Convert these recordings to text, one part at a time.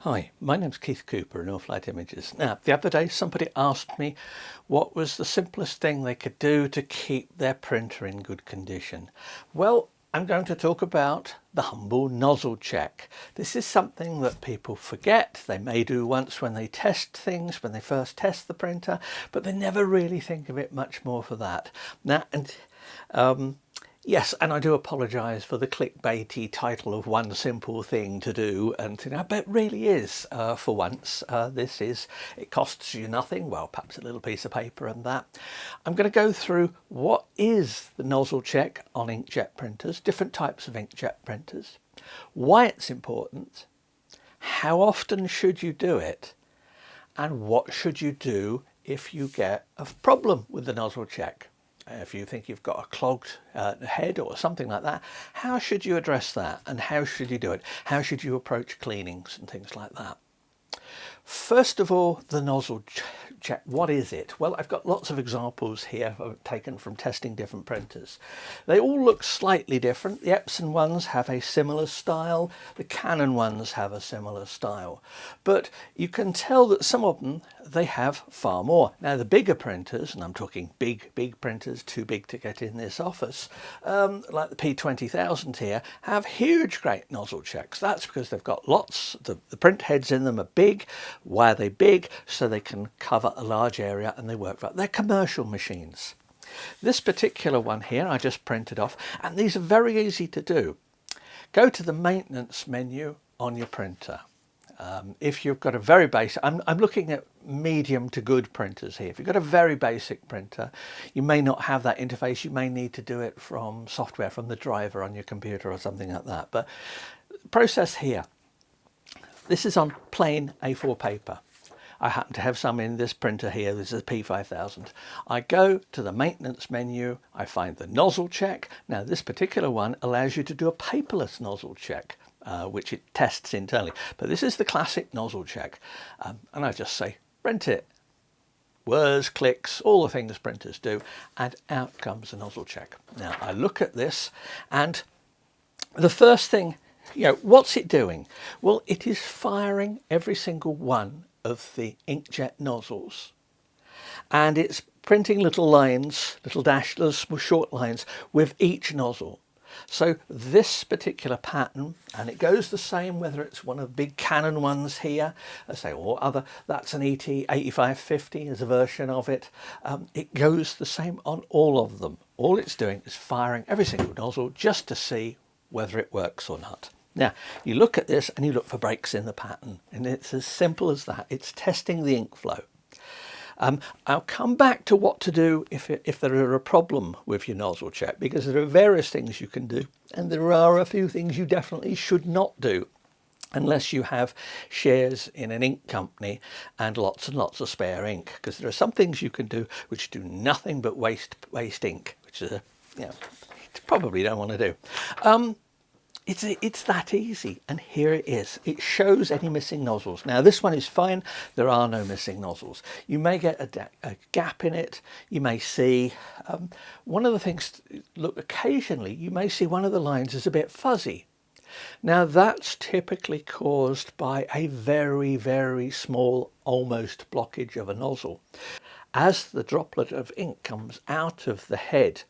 Hi, my name's Keith Cooper in Northlight Images. Now, the other day somebody asked me what was the simplest thing they could do to keep their printer in good condition. Well, I'm going to talk about the humble nozzle check. This is something that people forget. They may do once when they test things, when they first test the printer, but they never really think of it much more for that. Now, yes, and I do apologise for the clickbaity title of one simple thing to do, and but it really is, for once. It costs you nothing, well, perhaps a little piece of paper and that. I'm going to go through what is the nozzle check on inkjet printers, different types of inkjet printers, why it's important, how often should you do it, and what should you do if you get a problem with the nozzle check. If you think you've got a clogged head or something like that, how should you address that and how should you do it? How should you approach cleanings and things like that? First of all, the nozzle check. What is it? Well, I've got lots of examples here taken from testing different printers. They all look slightly different. The Epson ones have a similar style. The Canon ones have a similar style. But you can tell that some of them, they have far more. Now, the bigger printers, and I'm talking big printers, too big to get in this office, like the P20000 here, have huge, great nozzle checks. That's because they've got lots, the print heads in them are big. Why are they big? So they can cover a large area and they work right. They're commercial machines. This particular one here I just printed off, and these are very easy to do. Go to the maintenance menu on your printer. If you've got a very basic, I'm looking at medium to good printers here. If you've got a very basic printer, you may not have that interface. You may need to do it from software, from the driver on your computer or something like that. But process here. This is on plain A4 paper. I happen to have some in this printer here. This is a P5000. I go to the maintenance menu. I find the nozzle check. Now, this particular one allows you to do a paperless nozzle check, which it tests internally. But this is the classic nozzle check. And I just say, print it. Whirs, clicks, all the things printers do. And out comes the nozzle check. Now, I look at this, and the first thing, what's it doing? Well, it is firing every single one of the inkjet nozzles, and it's printing little lines, little dashed, little short lines with each nozzle. So this particular pattern, and it goes the same whether it's one of the big Canon ones here, I say, or other, that's an ET 8550 is a version of it. It goes the same on all of them. All it's doing is firing every single nozzle just to see whether it works or not. Now, you look at this and you look for breaks in the pattern, and it's as simple as that. It's testing the ink flow. I'll come back to what to do if there are a problem with your nozzle check, because there are various things you can do, and there are a few things you definitely should not do unless you have shares in an ink company and lots of spare ink, because there are some things you can do which do nothing but waste ink, which is you probably don't want to do. It's that easy, and here it is. It shows any missing nozzles. Now, this one is fine. There are no missing nozzles. You may get a gap in it. You may see one of the things, look, occasionally you may see one of the lines is a bit fuzzy. Now, that's typically caused by a very small, almost blockage of a nozzle. As the droplet of ink comes out of the head,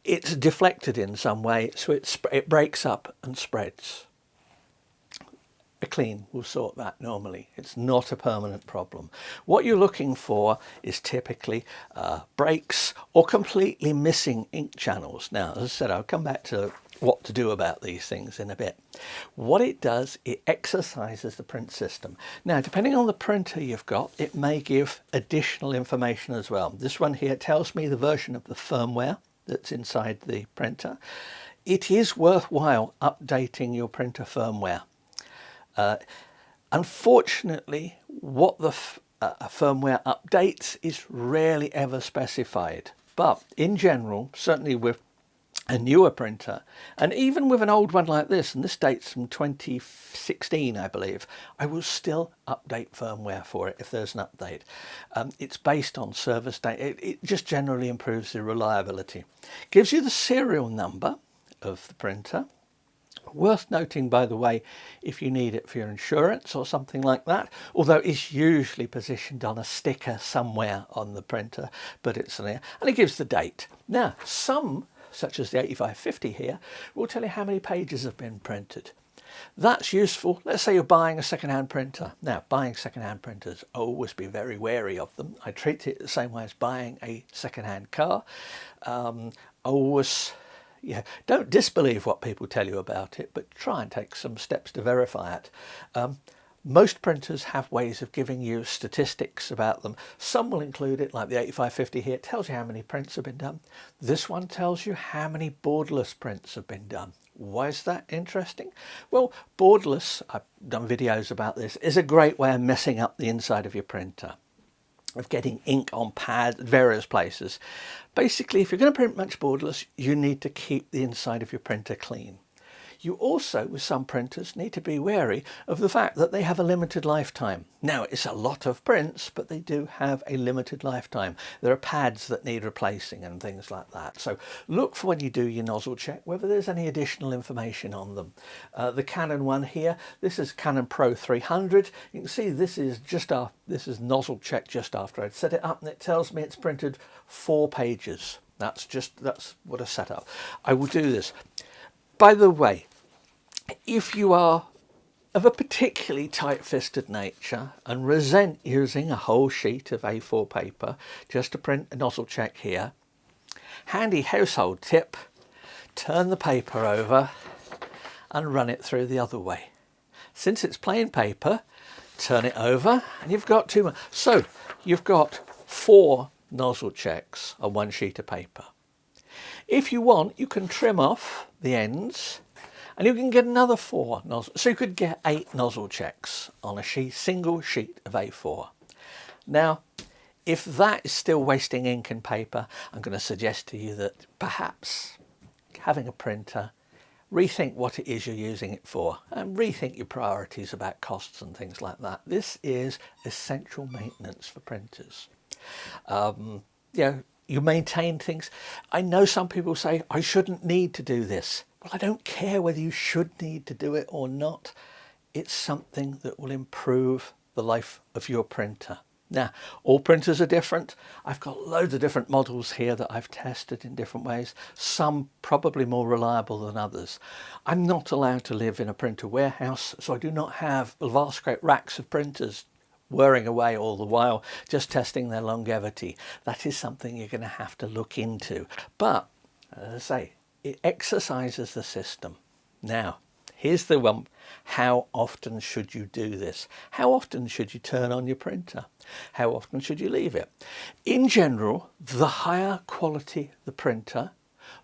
it's deflected in some way, so it breaks up and spreads. A clean will sort that normally. It's not a permanent problem. What you're looking for is typically breaks or completely missing ink channels. Now, as I said, I'll come back to what to do about these things in a bit. What it does, it exercises the print system. Now, depending on the printer you've got, it may give additional information as well. This one here tells me the version of the firmware that's inside the printer. It is worthwhile updating your printer firmware. Unfortunately, what the firmware updates is rarely ever specified. But in general, certainly with a newer printer, and even with an old one like this, and this dates from 2016, I believe, I will still update firmware for it if there's an update. It's based on service data. It just generally improves the reliability. Gives you the serial number of the printer, Worth noting, by the way, if you need it for your insurance or something like that, although it's usually positioned on a sticker somewhere on the printer, but it's there, and it gives the date. Now, some, such as the 8550 here, will tell you how many pages have been printed. That's useful. Let's say you're buying a second-hand printer. Now, buying second-hand printers, always be very wary of them. I treat it the same way as buying a second-hand car. Always, yeah, don't disbelieve what people tell you about it, but try and take some steps to verify it. Most printers have ways of giving you statistics about them. Some will include it, like the 8550 here. It tells you how many prints have been done. This one tells you how many borderless prints have been done. Why is that interesting? Well, borderless, I've done videos about this, is a great way of messing up the inside of your printer, of getting ink on pads at various places. Basically, if you're going to print much borderless, you need to keep the inside of your printer clean. You also, with some printers, need to be wary of the fact that they have a limited lifetime. Now, it's a lot of prints, but they do have a limited lifetime. There are pads that need replacing and things like that. So look for, when you do your nozzle check, whether there's any additional information on them. The Canon one here, this is Canon Pro 300. You can see this is this is nozzle check just after I'd set it up, and it tells me it's printed 4 pages. That's what I set up. I will do this. By the way, if you are of a particularly tight-fisted nature and resent using a whole sheet of A4 paper just to print a nozzle check here, handy household tip, turn the paper over and run it through the other way. Since it's plain paper, turn it over and you've got 2 more. So you've got 4 nozzle checks on 1 sheet of paper. If you want, you can trim off the ends and you can get another 4 nozzles. So you could get 8 nozzle checks on a single sheet of A4. Now, if that is still wasting ink and paper, I'm going to suggest to you that perhaps having a printer, rethink what it is you're using it for and rethink your priorities about costs and things like that. This is essential maintenance for printers. You maintain things. I know some people say, I shouldn't need to do this. Well, I don't care whether you should need to do it or not. It's something that will improve the life of your printer. Now, all printers are different. I've got loads of different models here that I've tested in different ways, some probably more reliable than others. I'm not allowed to live in a printer warehouse, so I do not have vast great racks of printers whirring away all the while, just testing their longevity. That is something you're going to have to look into. But, as I say, it exercises the system. Now, here's the one. How often should you do this? How often should you turn on your printer? How often should you leave it? In general, the higher quality the printer,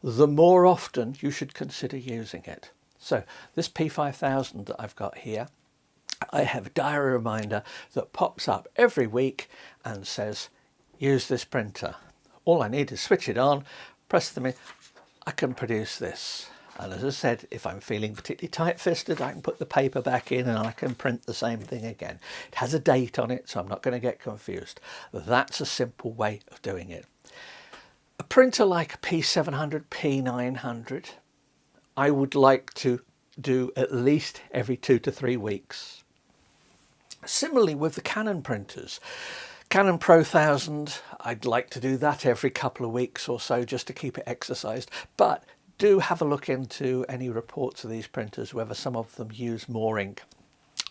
the more often you should consider using it. So this P5000 that I've got here, I have a diary reminder that pops up every week and says, use this printer. All I need is switch it on, press them in, I can produce this. And as I said, if I'm feeling particularly tight-fisted, I can put the paper back in and I can print the same thing again. It has a date on it, so I'm not going to get confused. That's a simple way of doing it. A printer like a P700, P900, I would like to do at least every 2 to 3 weeks. Similarly with the Canon printers, Canon Pro 1000, I'd like to do that every couple of weeks or so just to keep it exercised, but do have a look into any reports of these printers, whether some of them use more ink.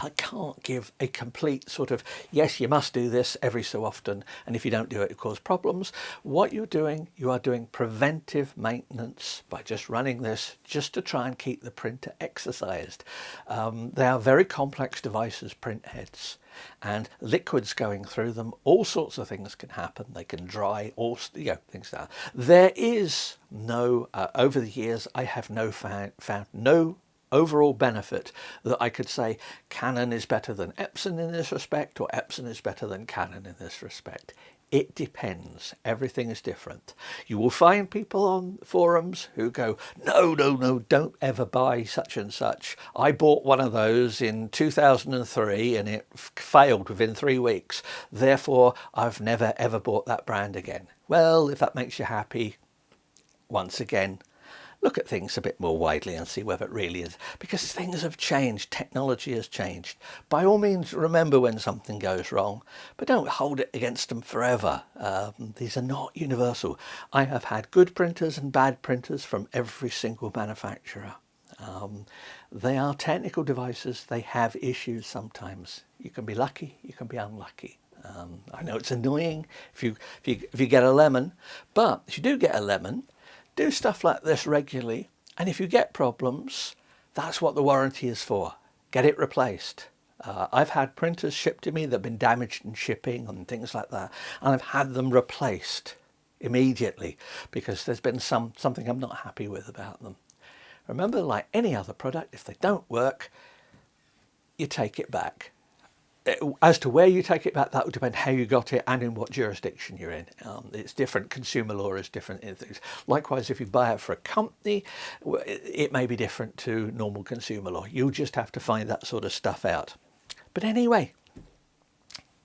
I can't give a complete sort of, yes, you must do this every so often, and if you don't do it, it causes problems. What you're doing, you are doing preventive maintenance by just running this, just to try and keep the printer exercised. They are very complex devices, print heads, and liquids going through them, all sorts of things can happen. They can dry, all things like that. There is no, over the years, I have found no overall benefit that I could say Canon is better than Epson in this respect or Epson is better than Canon in this respect. It depends. Everything is different. You will find people on forums who go, no, don't ever buy such and such. I bought one of those in 2003 and it failed within 3 weeks. Therefore, I've never ever bought that brand again. Well, if that makes you happy, once again, look at things a bit more widely and see whether it really is, because things have changed, technology has changed. By all means, remember when something goes wrong, but don't hold it against them forever. These are not universal. I have had good printers and bad printers from every single manufacturer. They are technical devices. They have issues sometimes. You can be lucky, you can be unlucky. I know it's annoying if you get a lemon, but if you do get a lemon, do stuff like this regularly, and if you get problems, that's what the warranty is for. Get it replaced. I've had printers shipped to me that have been damaged in shipping and things like that, and I've had them replaced immediately because there's been something I'm not happy with about them. Remember, like any other product, if they don't work, you take it back. As to where you take it back, that will depend how you got it and in what jurisdiction you're in. It's different. Consumer law is different in things. Likewise, if you buy it for a company, it may be different to normal consumer law. You'll just have to find that sort of stuff out. But anyway,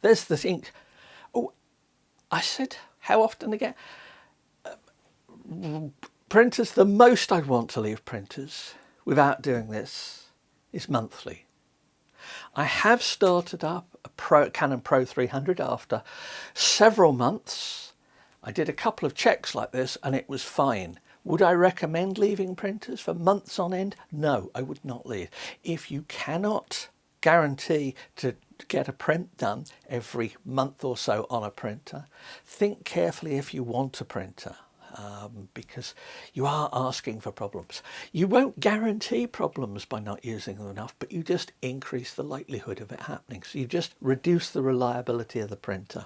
there's the ink. Oh, I said how often again? Printers, the most I want to leave printers without doing this is monthly. I have started up a Canon Pro 300 after several months. I did a couple of checks like this and it was fine. Would I recommend leaving printers for months on end? No, I would not leave. If you cannot guarantee to get a print done every month or so on a printer, think carefully if you want a printer. Because you are asking for problems. You won't guarantee problems by not using them enough, but you just increase the likelihood of it happening. So you just reduce the reliability of the printer.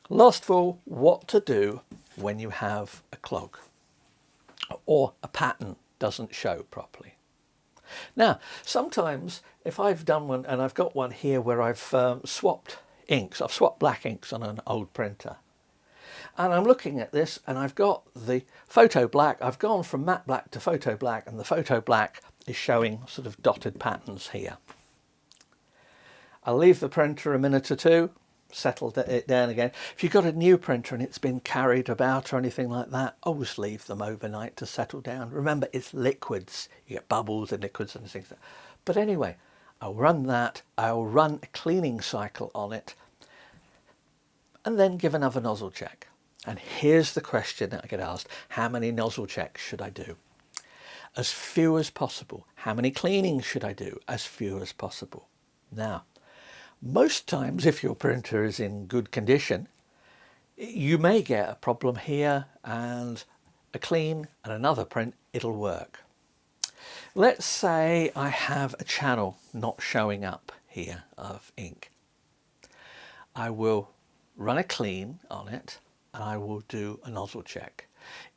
Last of all, what to do when you have a clog or a pattern doesn't show properly. Now, sometimes if I've done one, and I've got one here where I've swapped inks, I've swapped black inks on an old printer. And I'm looking at this and I've got the photo black. I've gone from matte black to photo black, and the photo black is showing sort of dotted patterns here. I'll leave the printer a minute or two, settle it down again. If you've got a new printer and it's been carried about or anything like that, always leave them overnight to settle down. Remember, it's liquids. You get bubbles and liquids and things like that. But anyway, I'll run that. I'll run a cleaning cycle on it and then give another nozzle check. And here's the question that I get asked: how many nozzle checks should I do? As few as possible. How many cleanings should I do? As few as possible. Now, most times if your printer is in good condition, you may get a problem here and a clean and another print, it'll work. Let's say I have a channel not showing up here of ink. I will run a clean on it, and I will do a nozzle check.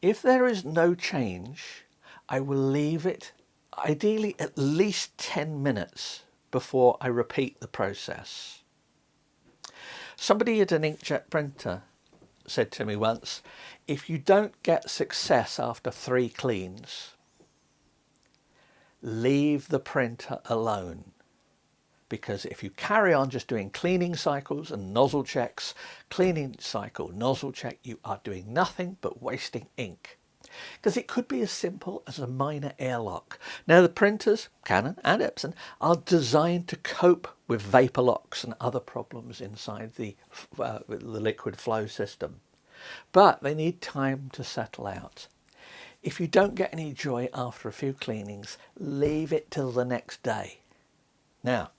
If there is no change, I will leave it ideally at least 10 minutes before I repeat the process. Somebody at an inkjet printer said to me once, if you don't get success after 3 cleans, leave the printer alone. Because if you carry on just doing cleaning cycles and nozzle checks, cleaning cycle, nozzle check, you are doing nothing but wasting ink. Because it could be as simple as a minor airlock. Now the printers, Canon and Epson, are designed to cope with vapor locks and other problems inside the liquid flow system. But they need time to settle out. If you don't get any joy after a few cleanings, leave it till the next day. Now,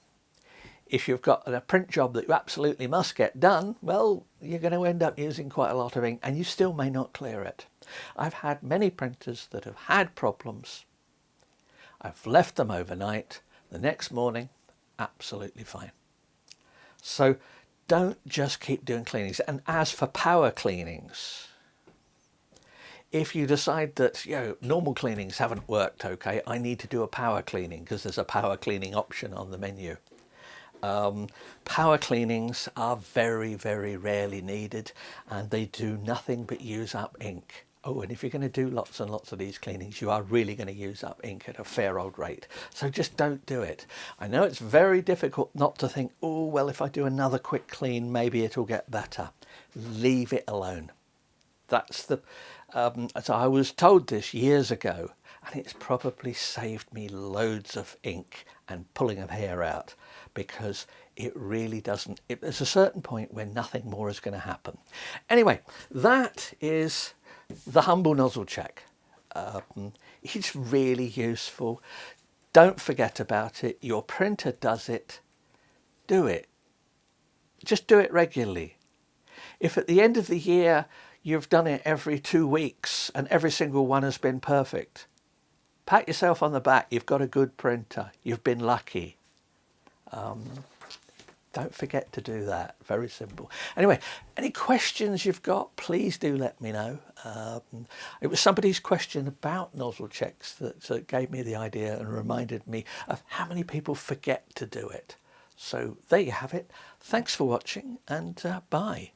if you've got a print job that you absolutely must get done, well, you're going to end up using quite a lot of ink and you still may not clear it. I've had many printers that have had problems. I've left them overnight. The next morning, absolutely fine. So don't just keep doing cleanings. And as for power cleanings, if you decide that normal cleanings haven't worked okay, I need to do a power cleaning because there's a power cleaning option on the menu. Power cleanings are very, very rarely needed, and they do nothing but use up ink. Oh, and if you're going to do lots and lots of these cleanings, you are really going to use up ink at a fair old rate. So just don't do it. I know it's very difficult not to think, oh, well, if I do another quick clean, maybe it'll get better. Leave it alone. That's the So I was told this years ago, and it's probably saved me loads of ink and pulling of hair out, because it really doesn't. There's a certain point when nothing more is going to happen. Anyway, that is the humble nozzle check. It's really useful. Don't forget about it. Your printer does it. Do it. Just do it regularly. If at the end of the year you've done it every 2 weeks and every single one has been perfect, pat yourself on the back. You've got a good printer. You've been lucky. Don't forget to do that. Very simple. Anyway, any questions you've got, please do let me know. It was somebody's question about nozzle checks that gave me the idea and reminded me of how many people forget to do it. So there you have it. Thanks for watching, and bye.